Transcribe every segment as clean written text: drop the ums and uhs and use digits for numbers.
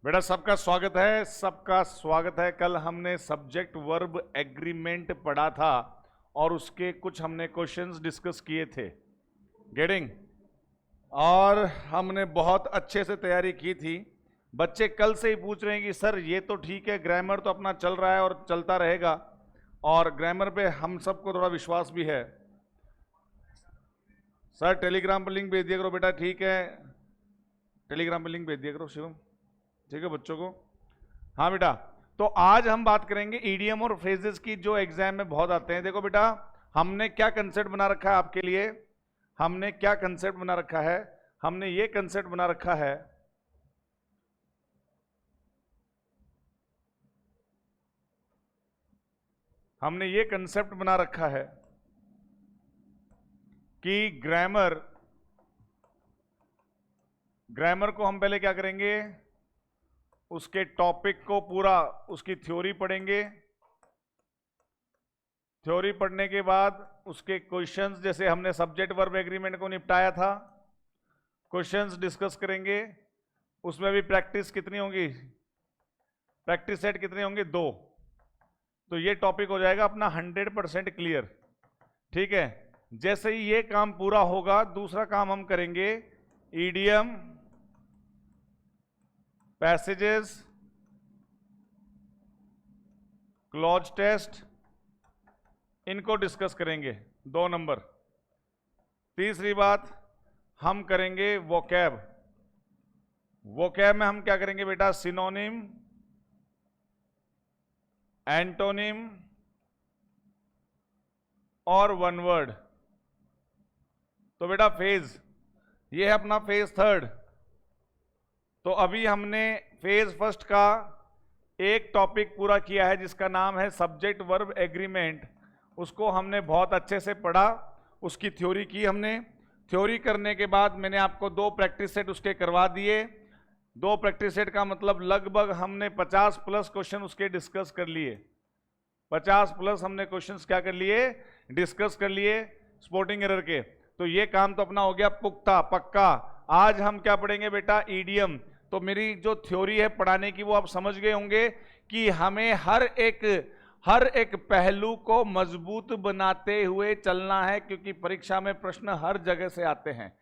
बेटा सबका स्वागत है, सबका स्वागत है। कल हमने सब्जेक्ट वर्ब एग्रीमेंट पढ़ा था और उसके कुछ हमने क्वेश्चंस डिस्कस किए थे। गेटिंग? और हमने बहुत अच्छे से तैयारी की थी। बच्चे कल से ही पूछ रहे हैं कि सर ये तो ठीक है, ग्रामर तो अपना चल रहा है और चलता रहेगा, और ग्रामर पे हम सबको थोड़ा विश्वास भी है। सर टेलीग्राम पर लिंक भेज दिया करो बेटा। ठीक है, टेलीग्राम पर लिंक भेज दिया करो शिवम। ठीक है बच्चों को? हाँ बेटा, तो आज हम बात करेंगे ईडीएम और फ्रेजेस की, जो एग्जाम में बहुत आते हैं। देखो बेटा, हमने क्या कंसेप्ट बना रखा है आपके लिए। हमने क्या कंसेप्ट बना रखा है? हमने ये कंसेप्ट बना रखा है कि ग्रामर को हम पहले क्या करेंगे, उसके टॉपिक को पूरा, उसकी थ्योरी पढ़ेंगे। थ्योरी पढ़ने के बाद उसके क्वेश्चंस, जैसे हमने सब्जेक्ट वर्ब एग्रीमेंट को निपटाया था, क्वेश्चंस डिस्कस करेंगे। उसमें भी प्रैक्टिस कितनी होगी? प्रैक्टिस सेट कितने होंगे? 2। तो ये टॉपिक हो जाएगा अपना 100% क्लियर। ठीक है, जैसे ही ये काम पूरा होगा, दूसरा काम हम करेंगे ईडीएम, पैसेजेस, क्लॉज टेस्ट, इनको डिस्कस करेंगे। 2 नंबर। तीसरी बात, हम करेंगे वोकैब। वोकैब में हम क्या करेंगे बेटा? सिनोनिम, एंटोनिम और वन वर्ड। तो बेटा फेज, ये है अपना फेज 3। तो अभी हमने फेज 1 का एक टॉपिक पूरा किया है जिसका नाम है सब्जेक्ट वर्ब एग्रीमेंट। उसको हमने बहुत अच्छे से पढ़ा, उसकी थ्योरी की हमने। थ्योरी करने के बाद मैंने आपको 2 प्रैक्टिस सेट उसके करवा दिए। 2 प्रैक्टिस सेट का मतलब लगभग हमने 50+ क्वेश्चन उसके डिस्कस कर लिए। 50+ हमने क्वेश्चंस क्या कर लिए? डिस्कस कर लिए स्पोर्टिंग एरर के। तो ये काम तो अपना हो गया पुख्ता, पक्का। आज हम क्या पढ़ेंगे बेटा? ईडीएम। तो मेरी जो थ्योरी है पढ़ाने की, वो आप समझ गए होंगे कि हमें हर एक पहलू को मजबूत बनाते हुए चलना है, क्योंकि परीक्षा में प्रश्न हर जगह से आते हैं।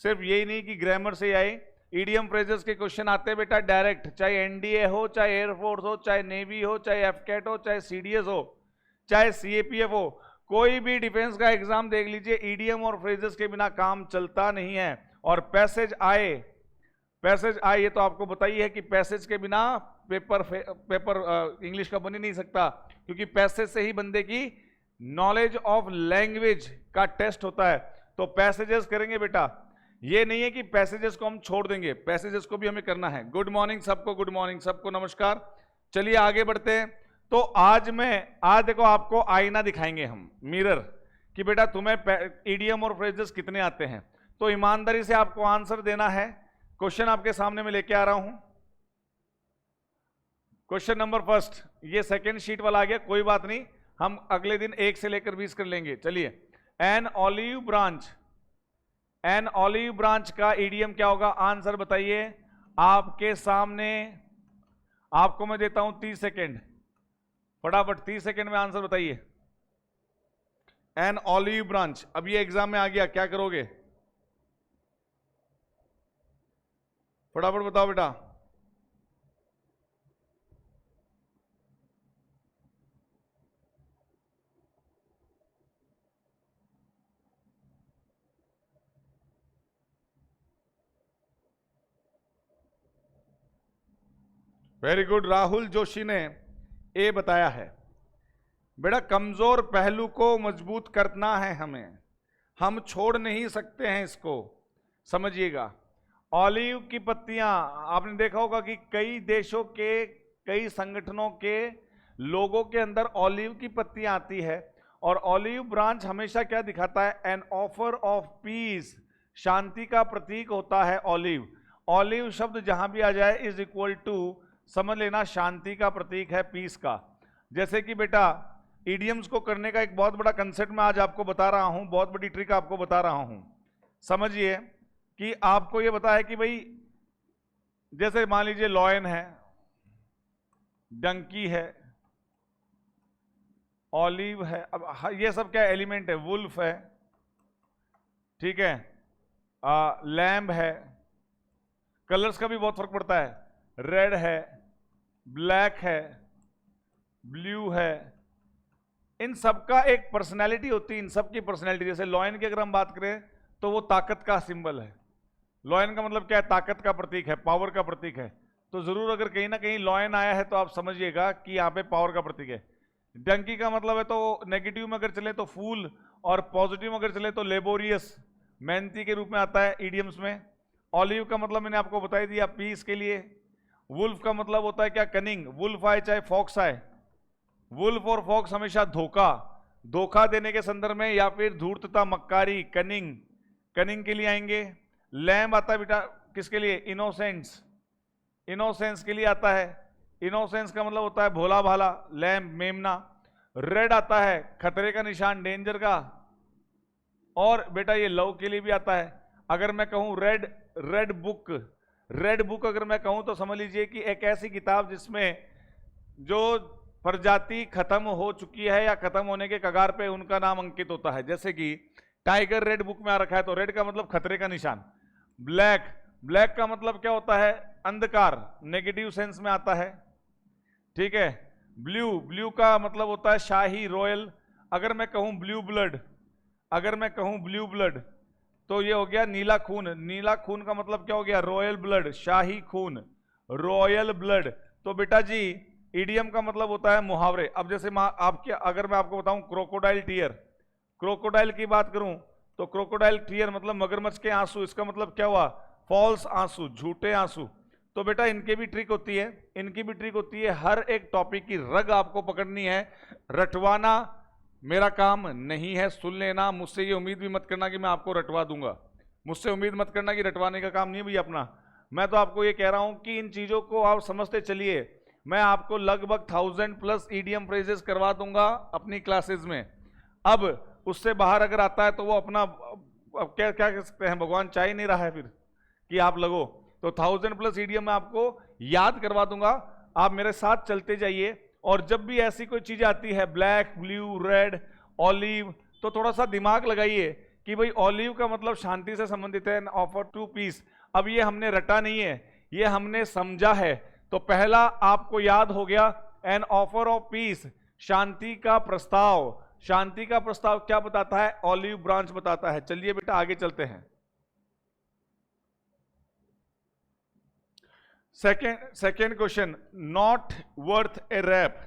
सिर्फ यही नहीं कि ग्रामर से आए, ईडीएम फ्रेजेस के क्वेश्चन आते हैं बेटा डायरेक्ट, चाहे एनडीए हो, चाहे एयरफोर्स हो, चाहे नेवी हो, चाहे एफकेट हो, चाहे सीडीएस हो, चाहे सीएपीएफ हो। कोई भी डिफेंस का एग्जाम देख लीजिए, ईडीएम और फ्रेजेस के बिना काम चलता नहीं है। और पैसेज आए, ये तो आपको बताइए है कि पैसेज के बिना पेपर इंग्लिश का बन ही नहीं सकता, क्योंकि पैसेज से ही बंदे की नॉलेज ऑफ लैंग्वेज का टेस्ट होता है। तो पैसेजेस करेंगे बेटा। ये नहीं है कि पैसेजेस को हम छोड़ देंगे, पैसेजेस को भी हमें करना है। गुड मॉर्निंग सबको, गुड मॉर्निंग सबको, नमस्कार। चलिए आगे बढ़ते हैं। तो आज देखो आपको आईना दिखाएंगे हम, मिरर, कि बेटा तुम्हें ईडीएम और फ्रेजेस कितने आते हैं। तो ईमानदारी से आपको आंसर देना है। क्वेश्चन आपके सामने में लेके आ रहा हूं। क्वेश्चन नंबर 1, ये सेकेंड शीट वाला आ गया, कोई बात नहीं, हम अगले दिन 1 से लेकर 20 कर लेंगे। चलिए, एन ऑलिव ब्रांच का ईडीएम क्या होगा? आंसर बताइए। आपके सामने, आपको मैं देता हूं 30 सेकेंड, फटाफट 30 सेकेंड में आंसर बताइए। एन ऑलिव ब्रांच, अब ये एग्जाम में आ गया, क्या करोगे? फटाफट बताओ बेटा। वेरी गुड, राहुल जोशी ने ए बताया है। बेटा कमजोर पहलू को मजबूत करना है हमें, हम छोड़ नहीं सकते हैं इसको, समझिएगा। ऑलिव की पत्तियां, आपने देखा होगा कि कई देशों के, कई संगठनों के लोगों के अंदर ऑलिव की पत्तियां आती है। और ऑलिव ब्रांच हमेशा क्या दिखाता है? एन ऑफर ऑफ पीस, शांति का प्रतीक होता है ऑलिव। ऑलिव शब्द जहां भी आ जाए इज इक्वल टू, समझ लेना, शांति का प्रतीक है, पीस का। जैसे कि बेटा इडियम्स को करने का एक बहुत बड़ा कंसेप्ट मैं आज आपको बता रहा हूं, बहुत बड़ी ट्रिक आपको बता रहा हूं। समझिए कि आपको यह बता है कि भाई जैसे मान लीजिए लॉयन है, डंकी है, ऑलिव है, अब ये सब क्या एलिमेंट है, वुल्फ है, ठीक है, लैम्ब है। कलर्स का भी बहुत फर्क पड़ता है, रेड है, ब्लैक है, ब्लू है, इन सबका एक पर्सनैलिटी होती है, इन सब की पर्सनैलिटी। जैसे लॉयन की अगर हम बात करें तो वो ताकत का सिंबल है। लॉयन का मतलब क्या है, ताकत का प्रतीक है, पावर का प्रतीक है। तो जरूर अगर कहीं ना कहीं लॉयन आया है तो आप समझिएगा कि यहाँ पे पावर का प्रतीक है। डंकी का मतलब है तो नेगेटिव में अगर चले तो फूल, और पॉजिटिव में अगर चले तो लेबोरियस, मेहनती के रूप में आता है इडियम्स में। ऑलिव का मतलब मैंने आपको बता ही दिया, पीस के लिए। वुल्फ का मतलब होता है क्या, कनिंग। वुल्फ आए चाहे फॉक्स आए, वुल्फ और फॉक्स हमेशा धोखा देने के संदर्भ में, या फिर धूर्तता, मक्कारी, कनिंग के लिए आएंगे। लैम्ब आता है बेटा किसके लिए, इनोसेंस के लिए आता है। इनोसेंस का मतलब होता है भोला भाला, लैम्ब, मेमना। रेड आता है खतरे का निशान, डेंजर का। और बेटा ये लव के लिए भी आता है। अगर मैं कहूं रेड बुक अगर मैं कहूं तो समझ लीजिए कि एक ऐसी किताब जिसमें जो प्रजाति खत्म हो चुकी है या खत्म होने के कगार पे उनका नाम अंकित होता है। जैसे कि टाइगर रेड बुक में आ रखा है, तो रेड का मतलब खतरे का निशान। ब्लैक का मतलब क्या होता है, अंधकार, नेगेटिव सेंस में आता है, ठीक है। ब्लू का मतलब होता है शाही, रॉयल। अगर मैं कहूं ब्लू ब्लड तो ये हो गया नीला खून का मतलब क्या हो गया, रॉयल ब्लड, शाही खून, रॉयल ब्लड। तो बेटा जी इडियम का मतलब होता है मुहावरे। अब जैसे अगर मैं आपको बताऊं क्रोकोडाइल टीयर, क्रोकोडाइल की बात करूं तो क्रोकोडाइल टीयर मतलब मगरमच्छ के आंसू, इसका मतलब क्या हुआ, फॉल्स आंसू, झूठे आंसू। तो बेटा इनकी भी ट्रिक होती है, हर एक टॉपिक की रग आपको पकड़नी है। रटवाना मेरा काम नहीं है, सुन लेना। मुझसे ये उम्मीद भी मत करना कि मैं आपको रटवा दूंगा, मुझसे उम्मीद मत करना कि रटवाने का काम नहीं भैया अपना। मैं तो आपको ये कह रहा हूं कि इन चीजों को आप समझते चलिए। मैं आपको लगभग 1000+ ईडीएम फ्रेजेस करवा दूंगा अपनी क्लासेस में। अब उससे बाहर अगर आता है तो वो अपना, अब क्या कह सकते हैं, भगवान चाह ही नहीं रहा है फिर कि आप लगो। तो 1000+ ईडीएम मैं आपको याद करवा दूंगा, आप मेरे साथ चलते जाइए। और जब भी ऐसी कोई चीज आती है, ब्लैक, ब्लू, रेड, ऑलिव, तो थोड़ा सा दिमाग लगाइए कि भाई ऑलिव का मतलब शांति से संबंधित है, ऑफर टू पीस। अब ये हमने रटा नहीं है, ये हमने समझा है। तो पहला आपको याद हो गया, एन ऑफर ऑफ पीस, शांति का प्रस्ताव। शांति का प्रस्ताव क्या बताता है, ऑलिव ब्रांच बताता है। चलिए बेटा आगे चलते हैं। Second question, not worth a rap.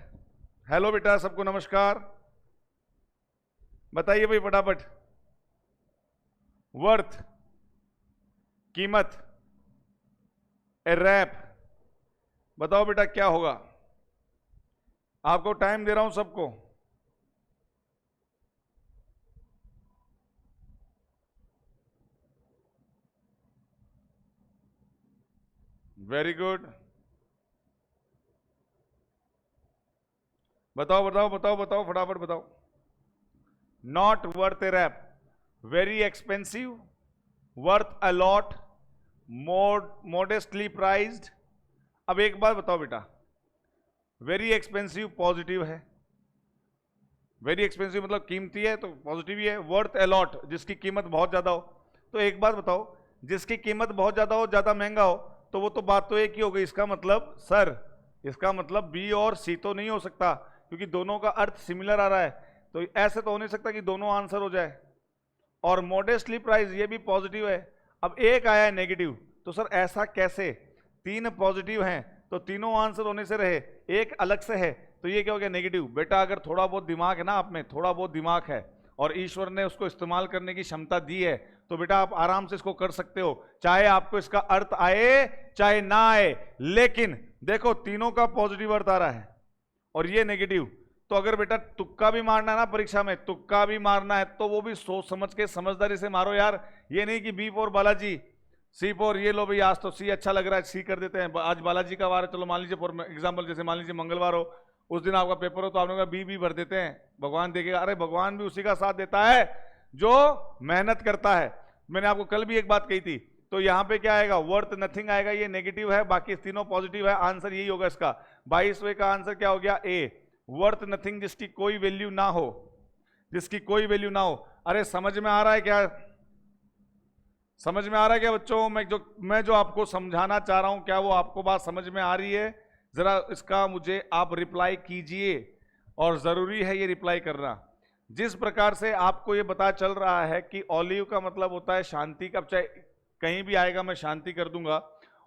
Hello बेटा सबको नमस्कार, बताइए भाई फटाफट। वर्थ कीमत, ए रैप, बताओ बेटा क्या होगा। आपको टाइम दे रहा हूं सबको। वेरी गुड, बताओ बताओ बताओ बताओ फटाफट बताओ। Not worth a rap, very expensive, worth a lot, modestly priced. अब एक बात बताओ बेटा, वेरी एक्सपेंसिव पॉजिटिव है, वेरी एक्सपेंसिव मतलब कीमती है तो पॉजिटिव ही है। वर्थ अ लॉट जिसकी कीमत बहुत ज्यादा हो। तो एक बात बताओ, जिसकी कीमत बहुत ज्यादा हो, ज्यादा महंगा हो, तो वो तो बात तो एक ही हो गई। इसका मतलब सर, इसका मतलब बी और सी तो नहीं हो सकता, क्योंकि दोनों का अर्थ सिमिलर आ रहा है। तो ऐसे तो हो नहीं सकता कि दोनों आंसर हो जाए। और मॉडेस्टली प्राइस ये भी पॉजिटिव है। अब एक आया है नेगेटिव, तो सर ऐसा कैसे, 3 पॉजिटिव हैं तो तीनों आंसर होने से रहे, एक अलग से है, तो ये क्या हो गया, नेगेटिव। बेटा अगर थोड़ा बहुत दिमाग है ना आप में, थोड़ा बहुत दिमाग है और ईश्वर ने उसको इस्तेमाल करने की क्षमता दी है, तो बेटा आप आराम से इसको कर सकते हो, चाहे आपको इसका अर्थ आए चाहे ना आए। लेकिन देखो तीनों का पॉजिटिव अर्थ आ रहा है और ये नेगेटिव। तो अगर बेटा तुक्का भी मारना है ना परीक्षा में, तुक्का भी मारना है तो वो भी सोच समझ के समझदारी से मारो यार। ये नहीं कि B for Balaji, C for ये लो भाई, आज तो सी अच्छा लग रहा है सी कर देते हैं, आज बालाजी का वार है, चलो मान लीजिए फॉर एग्जाम्पल, जैसे मान लीजिए मंगलवार हो, उस दिन आपका पेपर हो, तो आपने कहा बी भर देते हैं, भगवान देखेगा। अरे भगवान भी उसी का साथ देता है जो मेहनत करता है। मैंने आपको कल भी एक बात कही थी, तो यहां पे क्या आएगा, वर्थ नथिंग आएगा, ये नेगेटिव है, बाकी तीनों पॉजिटिव है, आंसर यही होगा इसका। 22वें का आंसर क्या हो गया, ए, वर्थ नथिंग, जिसकी कोई वैल्यू ना हो, जिसकी कोई वैल्यू ना हो। अरे समझ में आ रहा है क्या, समझ में आ रहा है क्या बच्चों, मैं जो आपको समझाना चाह रहा हूं, क्या वो आपको बात समझ में आ रही है? जरा इसका मुझे आप रिप्लाई कीजिए, और जरूरी है ये रिप्लाई करना। जिस प्रकार से आपको ये पता चल रहा है कि ऑलिव का मतलब होता है शांति का, चाहे कहीं भी आएगा मैं शांति कर दूंगा।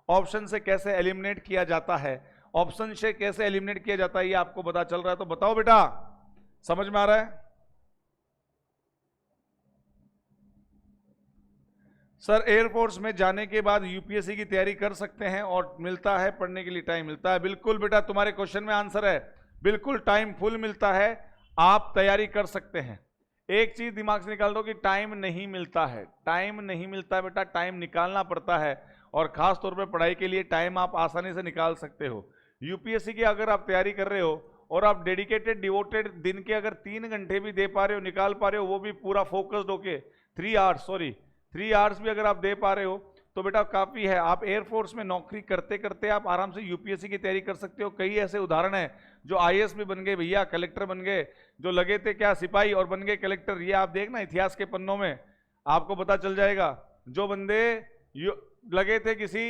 ऑप्शन से कैसे एलिमिनेट किया जाता है, ऑप्शन से कैसे एलिमिनेट किया जाता है, ये आपको पता चल रहा है, तो बताओ बेटा, समझ में आ रहा है? सर एयरफोर्स में जाने के बाद यूपीएससी की तैयारी कर सकते हैं और मिलता है, पढ़ने के लिए टाइम मिलता है? बिल्कुल बेटा, तुम्हारे क्वेश्चन में आंसर है, बिल्कुल टाइम फुल मिलता है, आप तैयारी कर सकते हैं। एक चीज दिमाग से निकाल दो कि टाइम नहीं मिलता है, टाइम नहीं मिलता है बेटा, टाइम निकालना पड़ता है, और खास तौर पे पढ़ाई के लिए टाइम आप आसानी से निकाल सकते हो। यूपीएससी की अगर आप तैयारी कर रहे हो और आप डेडिकेटेड डिवोटेड दिन के अगर 3 घंटे भी दे पा रहे हो, निकाल पा रहे हो, वो भी पूरा फोकस्ड होके 3 आवर्स भी अगर आप दे पा रहे हो, तो बेटा काफी है। आप एयरफोर्स में नौकरी करते करते आप आराम से यूपीएससी की तैयारी कर सकते हो। कई ऐसे उदाहरण हैं जो आईएएस भी बन गए भैया, कलेक्टर बन गए, जो लगे थे क्या सिपाही और बन गए कलेक्टर। ये आप देखना इतिहास के पन्नों में आपको पता चल जाएगा। जो बंदे लगे थे किसी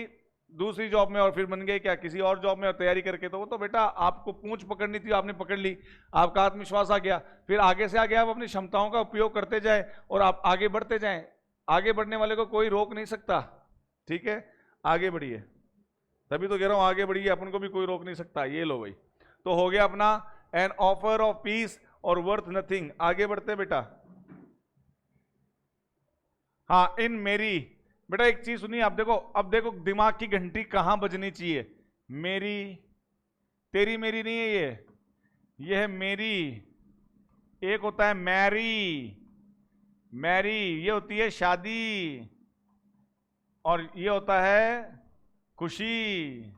दूसरी जॉब में और फिर बन गए क्या किसी और जॉब में और तैयारी करके, तो वो तो बेटा आपको पूंछ पकड़नी थी, आपने पकड़ ली, आपका आत्मविश्वास आ गया, फिर आगे से आगे आप अपनी क्षमताओं का उपयोग करते जाए और आप आगे बढ़ते जाएं। आगे बढ़ने वाले को कोई रोक नहीं सकता, ठीक है, आगे बढ़िए, तभी तो कह रहा हूं आगे बढ़िए, अपन को भी कोई रोक नहीं सकता। ये लो भाई, तो हो गया अपना एन ऑफर ऑफ पीस और वर्थ नथिंग। आगे बढ़ते बेटा। हाँ, इन मेरी, बेटा एक चीज सुनिए, आप देखो, अब देखो दिमाग की घंटी कहां बजनी चाहिए। मेरी, तेरी मेरी नहीं है ये है मेरी। एक होता है मैरी, मैरी ये होती है शादी, और ये होता है खुशी,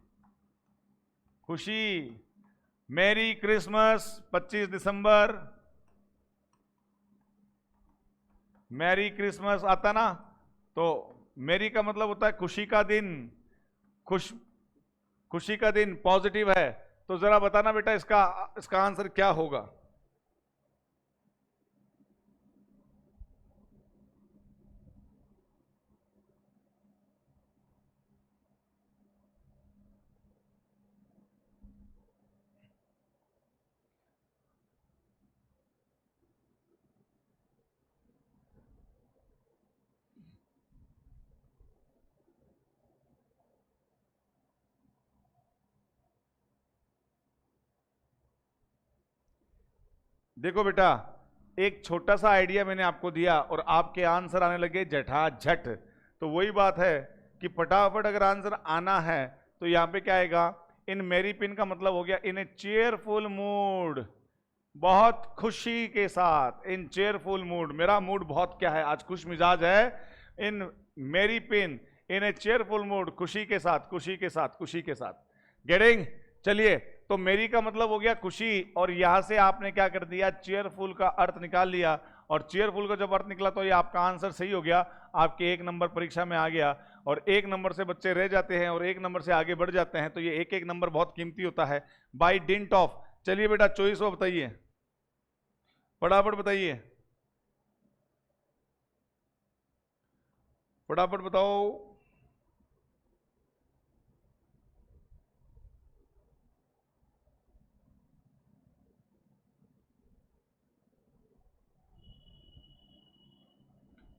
खुशी। मैरी क्रिसमस 25 दिसंबर, मैरी क्रिसमस आता ना, तो मैरी का मतलब होता है खुशी का दिन, खुशी का दिन पॉजिटिव है। तो जरा बताना बेटा इसका इसका आंसर क्या होगा। देखो बेटा, एक छोटा सा आइडिया मैंने आपको दिया और आपके आंसर आने लगे झटाझट। तो वही बात है कि फटाफट अगर आंसर आना है तो यहां पे क्या आएगा, इन मेरी पिन का मतलब हो गया इन ए चेयरफुल मूड, बहुत खुशी के साथ, इन चेयरफुल मूड, मेरा मूड बहुत क्या है आज, खुश मिजाज है। इन मेरी pin in A cheerful mood, खुशी के साथ, खुशी के साथ, खुशी के साथ। गेटिंग? चलिए, तो मेरी का मतलब हो गया खुशी, और यहां से आपने क्या कर दिया, चेयरफुल का अर्थ निकाल लिया, और चेयरफुल का जब अर्थ निकला तो ये आपका आंसर सही हो गया, आपके 1 नंबर परीक्षा में आ गया। और 1 नंबर से बच्चे रह जाते हैं और 1 नंबर से आगे बढ़ जाते हैं, तो ये एक एक नंबर बहुत कीमती होता है बाई डिंट ऑफ। चलिए बेटा 24वां बताइए, फटाफट बताइए, फटाफट बताओ।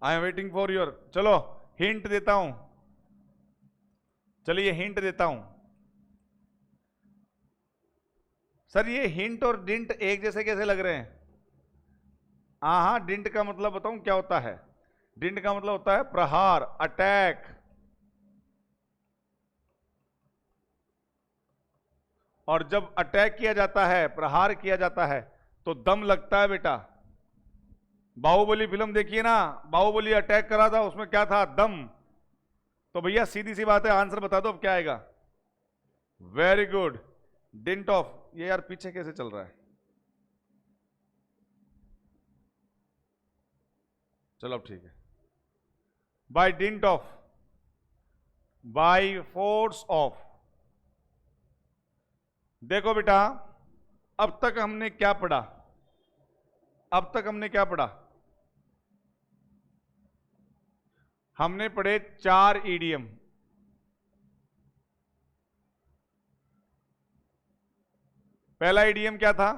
I am waiting for your, चलो हिंट देता हूं, चलिए हिंट देता हूं। सर ये हिंट और डिंट एक जैसे कैसे लग रहे हैं? हाँ हाँ, डिंट का मतलब बताऊं क्या होता है? डिंट का मतलब होता है प्रहार, अटैक। और जब अटैक किया जाता है, प्रहार किया जाता है, तो दम लगता है बेटा। बाहुबली फिल्म देखिए ना, बाहुबली अटैक करा था, उसमें क्या था, दम। तो भैया सीधी सी बात है, आंसर बता दो अब क्या आएगा। Very good, didn't of. ये यार पीछे कैसे चल रहा है, चलो अब ठीक है। By dint of, by force of. देखो बेटा, अब तक हमने क्या पढ़ा? अब तक हमने क्या पढ़ा? हमने पढ़े 4 ईडियम। पहला ईडियम क्या था?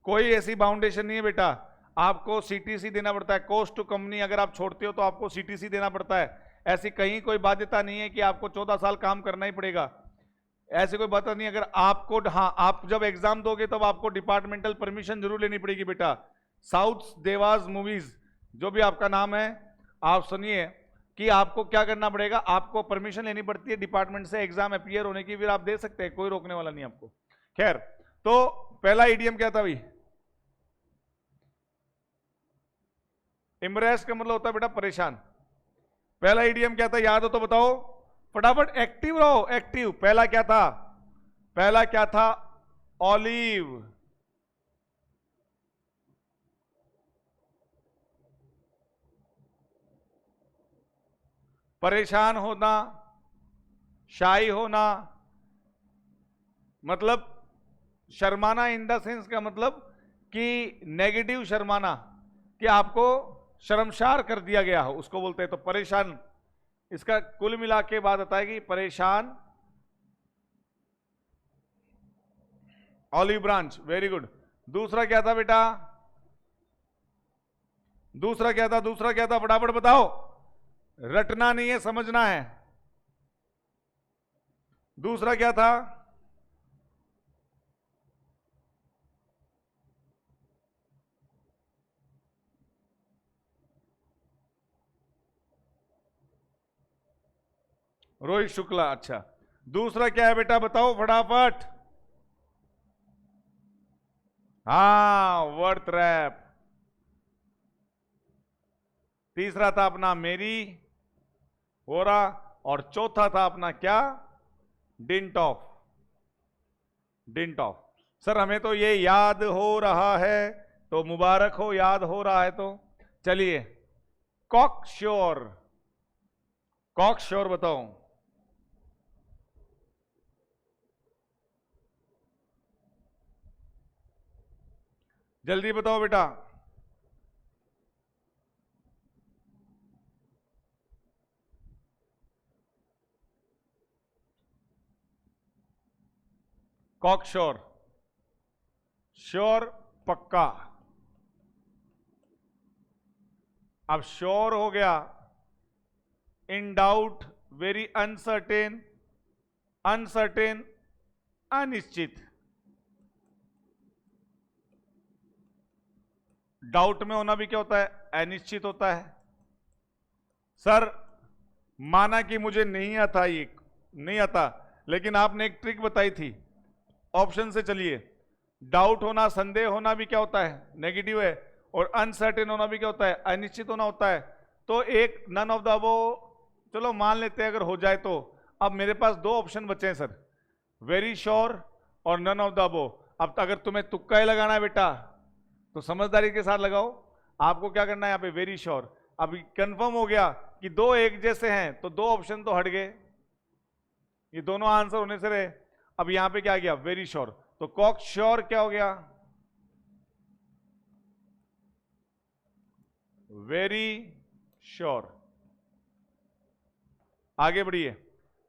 कोई ऐसी बाउंडेशन नहीं है बेटा, आपको सीटीसी देना पड़ता है। कॉस्ट टू कंपनी अगर आप छोड़ते हो तो आपको सीटीसी देना पड़ता है। ऐसी कहीं कोई बाध्यता नहीं है कि आपको 14 साल काम करना ही पड़ेगा, ऐसी कोई बात नहीं। अगर आपको, हाँ, आप जब एग्जाम दोगे तब आपको डिपार्टमेंटल परमिशन जरूर लेनी पड़ेगी बेटा। साउथ देवास मूवीज, जो भी आपका नाम है, आप सुनिए कि आपको क्या करना पड़ेगा, आपको परमिशन लेनी पड़ती है डिपार्टमेंट से एग्जाम अपीयर होने की, फिर आप दे सकते हैं, कोई रोकने वाला नहीं आपको। खैर, तो पहला ईडीएम क्या था भाई? इम्प्रेस का मतलब होता है बेटा परेशान। पहला ईडीएम क्या था, याद हो तो बताओ फटाफट, एक्टिव रहो, एक्टिव। पहला क्या था? पहला क्या था? ऑलिव। परेशान होना, शाई होना, मतलब शर्माना इन द सेंस का मतलब कि नेगेटिव शर्माना, कि आपको शर्मसार कर दिया गया हो, उसको बोलते हैं। तो परेशान, इसका कुल मिला के बात आता है कि परेशान, ऑलिव ब्रांच, वेरी गुड। दूसरा क्या था बेटा? दूसरा क्या था? दूसरा क्या था? फटाफट बताओ, रटना नहीं है, समझना है। दूसरा क्या था? रोहित शुक्ला, अच्छा। दूसरा क्या है बेटा, बताओ फटाफट। हाँ, वर्थ रैप। तीसरा था अपना मेरी होरा, और चौथा था अपना क्या? Didn't of. Didn't of. Sir हमें तो ये याद हो रहा है, तो मुबारक हो, याद हो रहा है तो। चलिए, कॉकश्योर। कॉकश्योर बताओ। जल्दी बताओ बेटा। कॉकश्योर, श्योर, पक्का। अब श्योर हो गया, in doubt, very uncertain, uncertain, अनिश्चित। डाउट में होना भी क्या होता है? अनिश्चित होता है। सर माना कि मुझे नहीं आता, ये नहीं आता, लेकिन आपने एक ट्रिक बताई थी, ऑप्शन से चलिए। डाउट होना, संदेह होना भी क्या होता है? नेगेटिव है। और अनसर्टेन होना भी क्या होता है? अनिश्चित होना होता है। तो एक नन ऑफ द अबव, चलो मान लेते हैं अगर हो जाए तो। अब मेरे पास 2 ऑप्शन बचे हैं सर, वेरी श्योर और नन ऑफ द अबव। अब अगर तुम्हें तुक्का ही लगाना है बेटा, तो समझदारी के साथ लगाओ। आपको क्या करना है यहाँ पे? Very sure. अब कंफर्म हो गया कि 2 एक जैसे हैं, तो 2 ऑप्शन तो हट गए, ये दोनों आंसर होने से रहे। अब यहां पे क्या गया? Very sure. तो कॉक श्योर क्या हो गया? Very sure. आगे बढ़िए,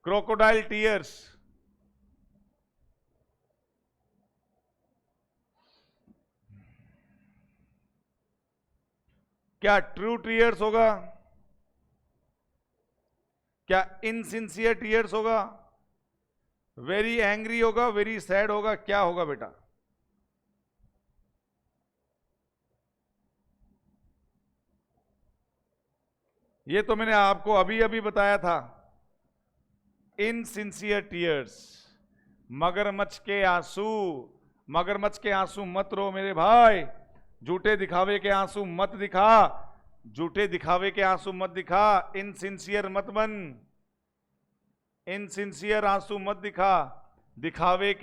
क्रोकोडाइल टीयर्स। क्या ट्रू टीयर्स होगा? क्या इनसिंसियर टीयर्स होगा? वेरी एंग्री होगा? वेरी सैड होगा? क्या होगा बेटा? ये तो मैंने आपको अभी अभी बताया था, इनसिंसियर टीयर्स, मगरमच्छ के आंसू। मगरमच्छ के आंसू मत रो मेरे भाई, झूठे दिखावे के आंसू मत दिखा, झूठे दिखावे के आंसू मत दिखा, इनसिंसियर मत बन, इनसिंसियर आंसू मत दिखा, दिखावे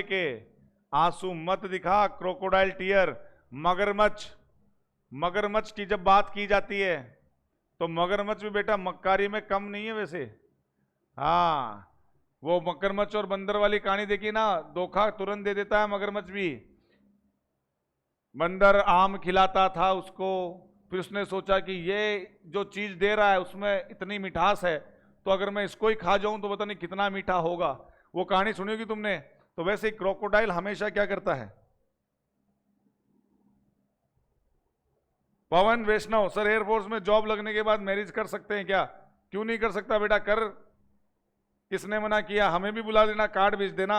के आंसू मत दिखा। क्रोकोडाइल टीयर, मगरमच्छ मगरमच्छ की जब बात की जाती है तो मगरमच्छ भी बेटा मक्कारी में कम नहीं है वैसे। हाँ, वो मगरमच्छ और बंदर वाली कहानी देखी ना, धोखा तुरंत दे देता है मगरमच्छ भी। बंदर आम खिलाता था उसको, फिर उसने सोचा कि ये जो चीज दे रहा है उसमें इतनी मिठास है, तो अगर मैं इसको ही खा जाऊं तो पता नहीं कितना मीठा होगा। वो कहानी सुनी होगी तुमने। तो वैसे क्रोकोडाइल हमेशा क्या करता है? पवन वैष्णव सर, एयरफोर्स में जॉब लगने के बाद मैरिज कर सकते हैं क्या? क्यों नहीं कर सकता बेटा, कर। किसने मना किया? हमें भी बुला देना, कार्ड भेज देना,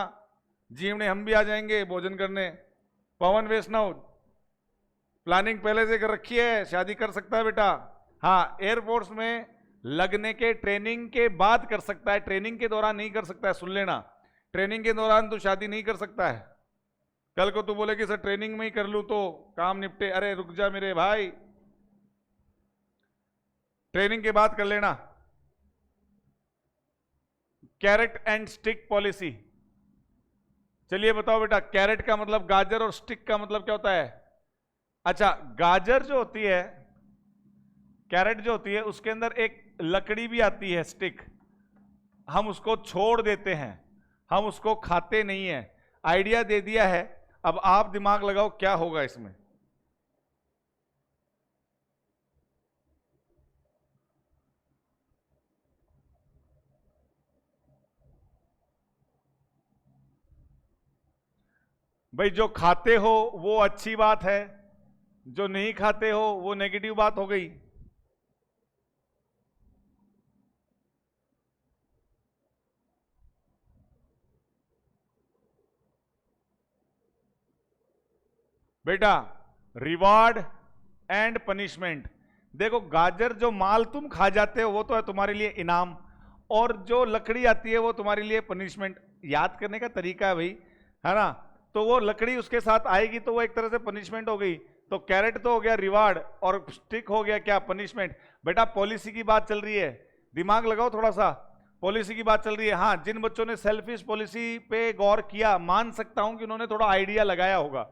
जीवने हम भी आ जाएंगे भोजन करने। पवन वैष्णव प्लानिंग पहले से कर रखी है, शादी कर सकता है बेटा। हाँ, एयरफोर्स में लगने के ट्रेनिंग के बाद कर सकता है, ट्रेनिंग के दौरान नहीं कर सकता है। सुन लेना, ट्रेनिंग के दौरान तो शादी नहीं कर सकता है। कल को तू बोले कि सर ट्रेनिंग में ही कर लूं तो काम निपटे, अरे रुक जा मेरे भाई, ट्रेनिंग के बाद कर लेना। कैरेट एंड स्टिक पॉलिसी, चलिए बताओ बेटा, कैरेट का मतलब गाजर और स्टिक का मतलब क्या होता है? अच्छा, गाजर जो होती है, कैरेट जो होती है, उसके अंदर एक लकड़ी भी आती है, स्टिक। हम उसको छोड़ देते हैं, हम उसको खाते नहीं है। आइडिया दे दिया है, अब आप दिमाग लगाओ क्या होगा इसमें। भाई जो खाते हो वो अच्छी बात है, जो नहीं खाते हो वो नेगेटिव बात हो गई। बेटा रिवार्ड एंड पनिशमेंट, देखो गाजर जो माल तुम खा जाते हो वो तो है तुम्हारे लिए इनाम, और जो लकड़ी आती है वो तुम्हारे लिए पनिशमेंट। याद करने का तरीका है भाई, है ना। तो वो लकड़ी उसके साथ आएगी तो वो एक तरह से पनिशमेंट हो गई। तो कैरेट तो हो गया रिवार्ड और स्टिक हो गया क्या? पनिशमेंट। बेटा पॉलिसी की बात चल रही है, दिमाग लगाओ थोड़ा सा, पॉलिसी की बात चल रही है। हाँ, जिन बच्चों ने सेल्फिश पॉलिसी पे गौर किया, मान सकता हूं कि उन्होंने थोड़ा आइडिया लगाया होगा।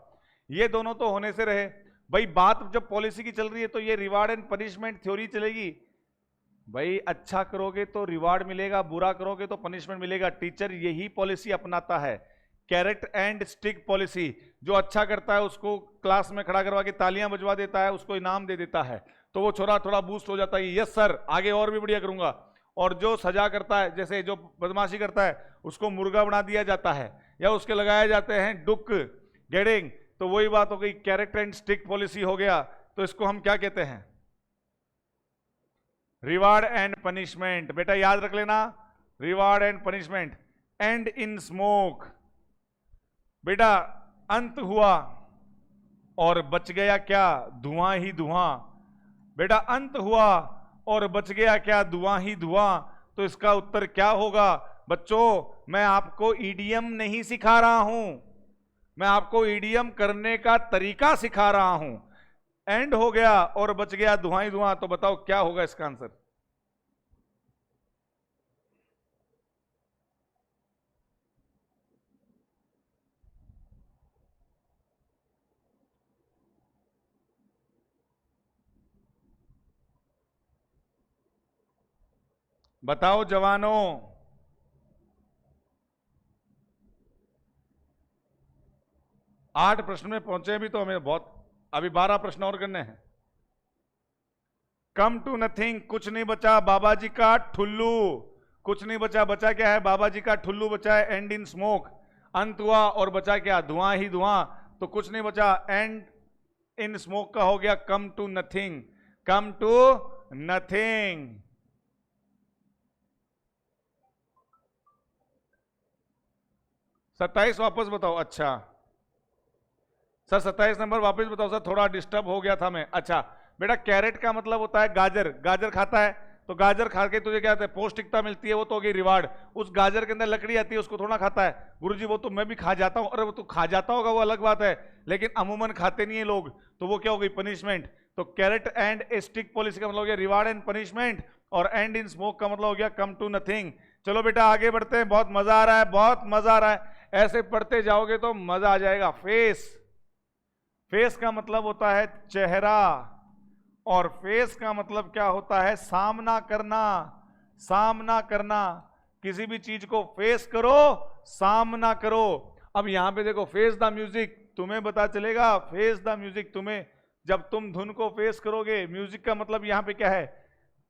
ये दोनों तो होने से रहे भाई। बात जब पॉलिसी की चल रही है तो ये रिवार्ड एंड पनिशमेंट थ्योरी चलेगी। भाई अच्छा करोगे तो रिवार्ड मिलेगा, बुरा करोगे तो पनिशमेंट मिलेगा। टीचर यही पॉलिसी अपनाता है, कैरेट एंड स्टिक पॉलिसी। जो अच्छा करता है उसको क्लास में खड़ा करवा के तालियां बजवा देता है, उसको इनाम दे देता है, तो वो छोरा थोड़ा बूस्ट हो जाता है, यस सर आगे और भी बढ़िया करूंगा। और जो सजा करता है, जैसे जो बदमाशी करता है, उसको मुर्गा बना दिया जाता है या उसके लगाए जाते हैं डुक गेडिंग। तो वही बात हो गई, कैरेट एंड स्टिक पॉलिसी हो गया। तो इसको हम क्या कहते हैं? Reward and punishment. बेटा याद रख लेना, reward and punishment. And in smoke, बेटा अंत हुआ और बच गया क्या? धुआं ही धुआं। बेटा अंत हुआ और बच गया क्या? धुआं ही धुआं। तो इसका उत्तर क्या होगा? बच्चों मैं आपको ईडीएम नहीं सिखा रहा हूं, मैं आपको ईडीएम करने का तरीका सिखा रहा हूं। एंड हो गया और बच गया धुआं ही धुआं, तो बताओ क्या होगा इसका आंसर? बताओ जवानों। 8 प्रश्न में पहुंचे भी तो हमें बहुत, अभी 12 प्रश्न और करने हैं। कम टू नथिंग, कुछ नहीं बचा बाबा जी का ठुल्लू। कुछ नहीं बचा, बचा क्या है? बाबा जी का ठुल्लू बचा है। एंड इन स्मोक, अंत हुआ और बचा क्या? धुआं ही धुआं। तो कुछ नहीं बचा, एंड इन स्मोक का हो गया come to nothing. Come to nothing. 27 वापस बताओ। अच्छा सर 27 नंबर वापस बताओ सर, थोड़ा डिस्टर्ब हो गया था मैं। अच्छा बेटा कैरेट का मतलब होता है गाजर, गाजर खाता है तो गाजर खा के तुझे क्या होता है? पौष्टिकता मिलती है, वो तो हो गई रिवार्ड। उस गाजर के अंदर लकड़ी आती है, उसको थोड़ा खाता है। गुरुजी वो तो मैं भी खा जाता हूं। अरे वो तो खा जाता होगा वो अलग बात है, लेकिन अमूमन खाते नहीं है लोग, तो वो क्या हो गई? पनिशमेंट। तो कैरेट एंड स्टिक पॉलिसी का मतलब हो गया रिवार्ड एंड पनिशमेंट, और एंड इन स्मोक का मतलब हो गया कम टू नथिंग। चलो बेटा आगे बढ़ते हैं, बहुत मजा आ रहा है, बहुत मजा आ रहा है। ऐसे पढ़ते जाओगे तो मजा आ जाएगा। फेस, फेस का मतलब होता है चेहरा, और फेस का मतलब क्या होता है? सामना करना। सामना करना, किसी भी चीज को फेस करो, सामना करो। अब यहां पे देखो, फेस द म्यूजिक, तुम्हें पता चलेगा फेस द म्यूजिक तुम्हें जब तुम धुन को फेस करोगे। म्यूजिक का मतलब यहां पे क्या है?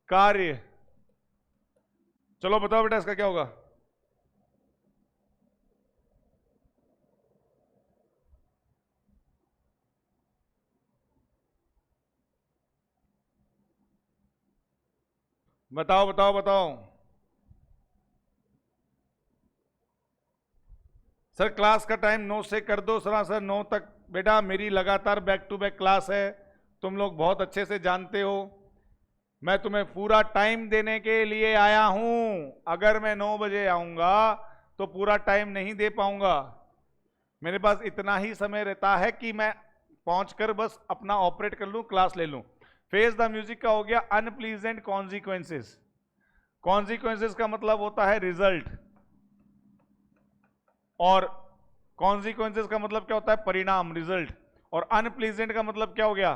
कार्य। चलो बताओ बेटा इसका क्या होगा? बताओ बताओ बताओ। सर क्लास का टाइम 9 से कर दो सर 9 तक। बेटा मेरी लगातार बैक टू बैक क्लास है, तुम लोग बहुत अच्छे से जानते हो। मैं तुम्हें पूरा टाइम देने के लिए आया हूं। अगर मैं 9 बजे आऊंगा तो पूरा टाइम नहीं दे पाऊंगा। मेरे पास इतना ही समय रहता है कि मैं पहुंचकर बस अपना ऑपरेट कर लूं, क्लास ले लूं। फेस द म्यूजिक का हो गया अनप्लीजेंट कॉन्सिक्वेंसेस। कॉन्सिक्वेंसेस का मतलब होता है रिजल्ट, और कॉन्सिक्वेंसेस का मतलब क्या होता है? परिणाम, रिजल्ट। और अनप्लीजेंट का मतलब क्या हो गया?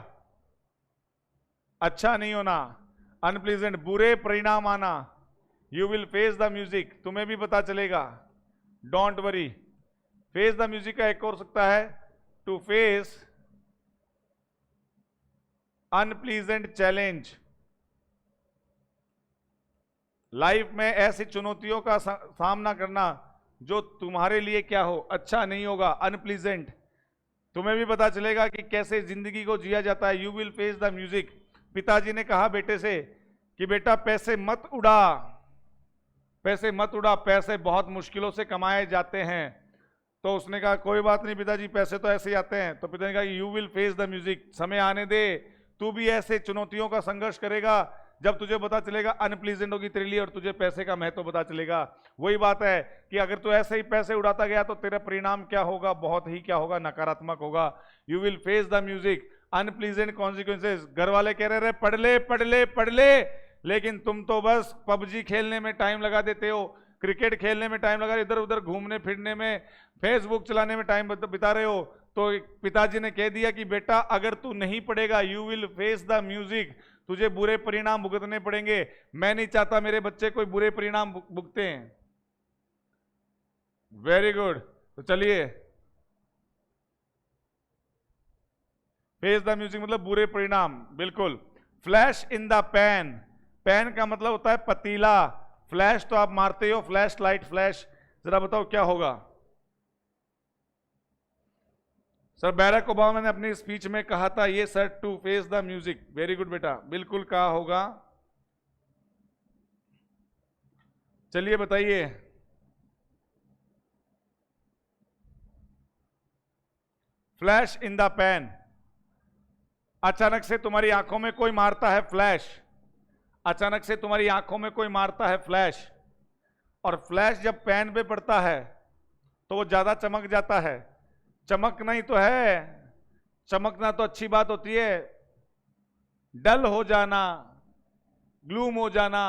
अच्छा नहीं होना। अनप्लीजेंट, बुरे परिणाम आना। You will face the music, तुम्हें भी पता चलेगा, don't worry. Face the music का एक और सकता है to face unpleasant challenge. Life में ऐसी चुनौतियों का सामना करना जो तुम्हारे लिए क्या हो? अच्छा नहीं होगा, अनप्लीजेंट। तुम्हें भी पता चलेगा कि कैसे जिंदगी को जिया जाता है। You will face the music. पिताजी ने कहा बेटे से कि बेटा पैसे मत उड़ा, पैसे मत उड़ा, पैसे बहुत मुश्किलों से कमाए जाते हैं। तो उसने कहा कोई बात नहीं पिताजी, पैसे तो ऐसे ही आते हैं। तो पिता ने कहा you will face the music, समय आने दे, तू भी ऐसे चुनौतियों का संघर्ष करेगा जब तुझे पता चलेगा अनप्लीजेंट होगी तेरे लिए, और तुझे पैसे का महत्व पता चलेगा। वही बात है कि अगर तू ऐसे ही पैसे उड़ाता गया तो तेरा परिणाम क्या होगा? बहुत ही क्या होगा? नकारात्मक होगा। You will face the music unpleasant consequences. घर वाले कह रहे पढ़ ले पढ़ ले पढ़ ले, लेकिन तुम तो बस पबजी खेलने में टाइम लगा देते हो, क्रिकेट खेलने में टाइम लगा, इधर उधर घूमने फिरने में, फेसबुक चलाने में टाइम बिता रहे हो। तो पिताजी ने कह दिया कि बेटा अगर तू नहीं पढ़ेगा, you will face the music, तुझे बुरे परिणाम भुगतने पड़ेंगे। मैं नहीं चाहता मेरे बच्चे कोई बुरे परिणाम भुगते हैं। Very good. तो चलिए, फेस द म्यूजिक मतलब बुरे परिणाम, बिल्कुल। Flash in the pan, pan का मतलब होता है पतीला। फ्लैश तो आप मारते हो, फ्लैश लाइट, फ्लैश। जरा बताओ क्या होगा? सर बैरक ओबामा ने अपनी स्पीच में कहा था ये sir to face the music. Very good बेटा, बिल्कुल कहा होगा। चलिए बताइए, फ्लैश इन द पैन, अचानक से तुम्हारी आंखों में कोई मारता है फ्लैश, अचानक से तुम्हारी आंखों में कोई मारता है फ्लैश, और फ्लैश जब पैन पे पड़ता है तो वो ज्यादा चमक जाता है। चमकना ही तो है, चमकना तो अच्छी बात होती है। डल हो जाना, ग्लूम हो जाना,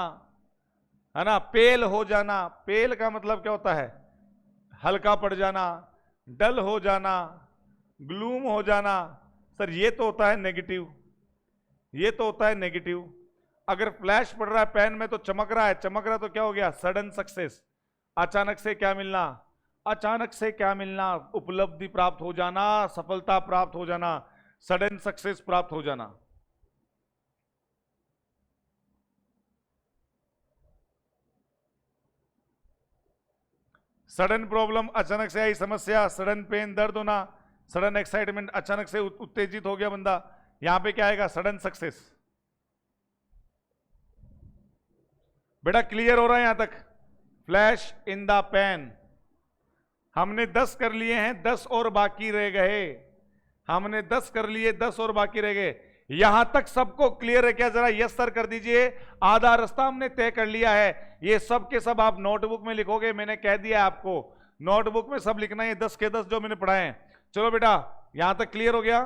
है ना, पेल हो जाना। पेल का मतलब क्या होता है? हल्का पड़ जाना। डल हो जाना, ग्लूम हो जाना, सर ये तो होता है नेगेटिव, ये तो होता है नेगेटिव। अगर फ्लैश पड़ रहा है पेन में तो चमक रहा है, चमक रहा तो क्या हो गया? सडन सक्सेस, अचानक से क्या मिलना? अचानक से क्या मिलना? उपलब्धि प्राप्त हो जाना, सफलता प्राप्त हो जाना, सडन सक्सेस प्राप्त हो जाना। सडन प्रॉब्लम, अचानक से आई समस्या, सडन पेन, दर्द होना, सडन एक्साइटमेंट, अचानक से उत्तेजित हो गया बंदा, यहां पे क्या आएगा? Sudden success. बेटा क्लियर हो रहा है यहां तक? फ्लैश इन द पैन, हमने 10 कर लिए हैं, 10 और बाकी रह गए। हमने 10 कर लिए, 10 और बाकी रह गए। यहां तक सबको क्लियर है क्या? जरा यस सर कर दीजिए। आधा रास्ता हमने तय कर लिया है। ये सब के सब आप नोटबुक में लिखोगे, मैंने कह दिया आपको नोटबुक में सब लिखना है, 10 के 10 जो मैंने पढ़ाए हैं। चलो बेटा यहां तक क्लियर हो गया?